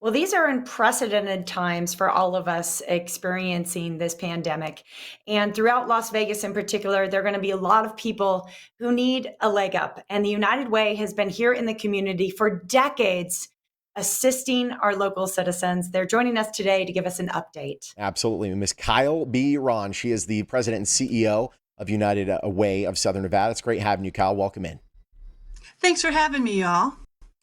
Well, these are unprecedented times for all of us experiencing this pandemic. And throughout Las Vegas in particular, there are going to be a lot of people who need a leg up. And the United Way has been here in the community for decades, assisting our local citizens. They're joining us today to give us an update. Absolutely. Miss Kyle B. Ron. She is the president and CEO of United Way of Southern Nevada. It's great having you, Kyle. Welcome in. Thanks for having me, y'all.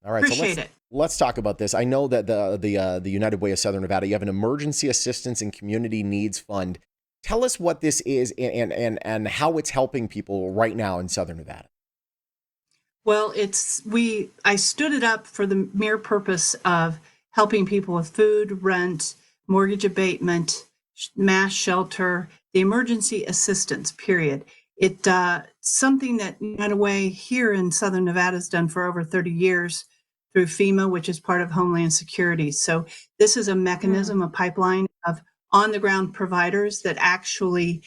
All right, Appreciate it. Let's talk about this. I know that the United Way of Southern Nevada, you have an emergency assistance and community needs fund. Tell us what this is and how it's helping people right now in Southern Nevada. Well, I stood it up for the mere purpose of helping people with food, rent, mortgage abatement, mass shelter, the emergency assistance, period. It's something that United Way here in Southern Nevada has done for over 30 years through FEMA, which is part of Homeland Security. So this is a mechanism, a pipeline of on-the-ground providers that actually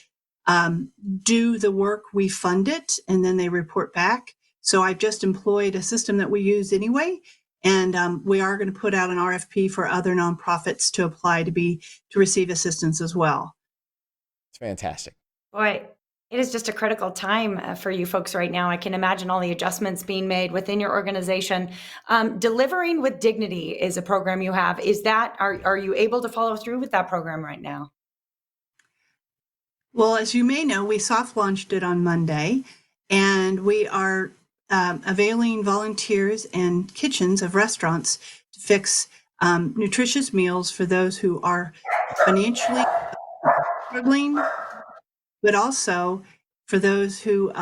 do the work. We fund it, and then they report back. So I've just employed a system that we use anyway, and we are going to put out an RFP for other nonprofits to apply to receive assistance as well. It's fantastic. Boy, it is just a critical time for you folks right now. I can imagine all the adjustments being made within your organization. Delivering with Dignity is a program you have. Are you able to follow through with that program right now? Well, as you may know, we soft launched it on Monday, and we are availing volunteers and kitchens of restaurants to fix nutritious meals for those who are financially struggling, but also for those who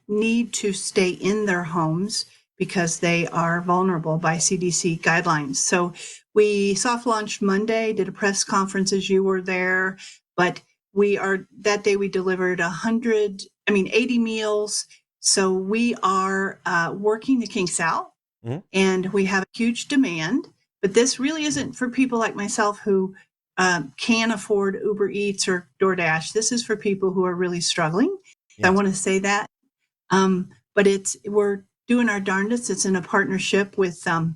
need to stay in their homes because they are vulnerable by CDC guidelines. So we soft launched Monday, did a press conference as you were there, but that day we delivered 80 meals. So we are working the kinks out, and we have a huge demand, but this really isn't for people like myself who can afford Uber Eats or DoorDash. This is for people who are really struggling. Yes. I want to say that. But we're doing our darndest. It's in a partnership with the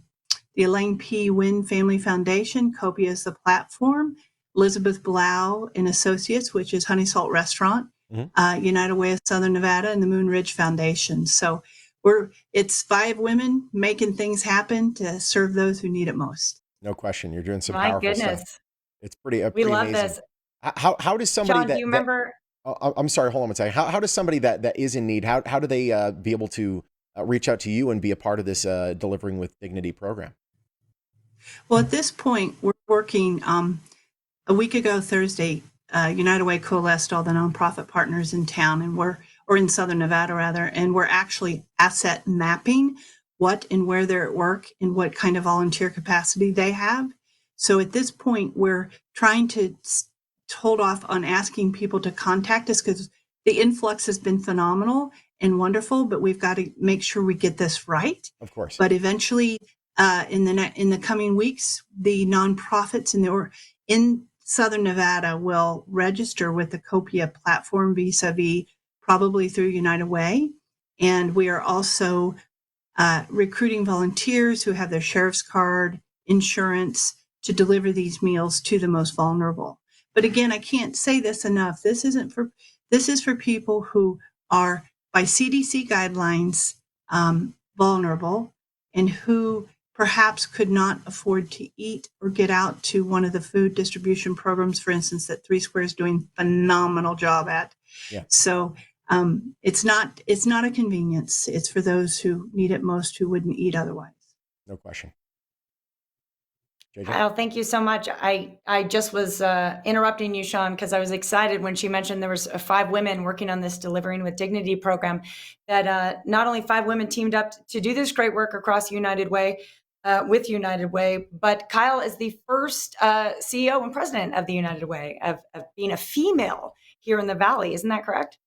Elaine P. Wynn Family Foundation. Copia is the platform. Elizabeth Blau and Associates, which is Honey Salt Restaurant, United Way of Southern Nevada, and the Moon Ridge Foundation. So it's 5 women making things happen to serve those who need it most. No question. You're doing some My powerful goodness. stuff. It's pretty We love amazing. this. How does somebody John, do you remember? I'm sorry, hold on a second. How does somebody that is in need, how do they be able to reach out to you and be a part of this Delivering with Dignity program? Well, at this point, we're working. A week ago, Thursday, United Way coalesced all the nonprofit partners in town, or in Southern Nevada rather, and we're actually asset mapping what and where they're at work and what kind of volunteer capacity they have. So at this point, we're trying to hold off on asking people to contact us because the influx has been phenomenal and wonderful, but we've got to make sure we get this right. Of course. But eventually, in the coming weeks, the nonprofits in Southern Nevada will register with the Copia platform vis-a-vis, probably through United Way. And we are also recruiting volunteers who have their sheriff's card, insurance, to deliver these meals to the most vulnerable. But again, I can't say this enough. This is for people who are, by CDC guidelines, vulnerable, and who perhaps could not afford to eat or get out to one of the food distribution programs, for instance, that 3 Square is doing a phenomenal job at. Yeah. So it's not a convenience. It's for those who need it most, who wouldn't eat otherwise. No question. Kyle, thank you so much. I just was interrupting you, Sean, because I was excited when she mentioned there was 5 women working on this Delivering with Dignity program, that not only 5 women teamed up to do this great work across United Way, with United Way, but Kyle is the first CEO and president of the United Way of being a female here in the Valley. Isn't that correct?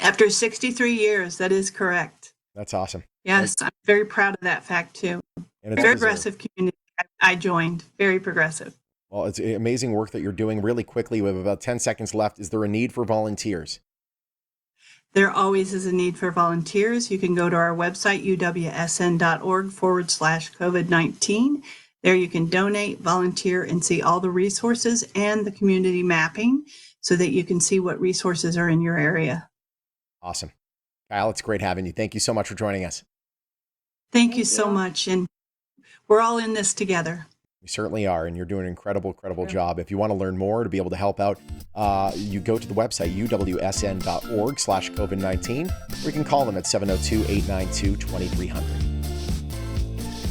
After 63 years, that is correct. That's awesome. Yes, I'm very proud of that fact too. And it's very progressive community. I joined, very progressive. Well, it's amazing work that you're doing. Really quickly, we have about 10 seconds left. Is there a need for volunteers? There always is a need for volunteers. You can go to our website, uwsn.org/COVID-19, There you can donate, volunteer, and see all the resources and the community mapping so that you can see what resources are in your area. Awesome. Kyle, it's great having you. Thank you so much for joining us. Thank you so much. And we're all in this together. You certainly are, and you're doing an incredible job. If you want to learn more to be able to help out, you go to the website, uwsn.org/COVID-19, or you can call them at 702-892-2300.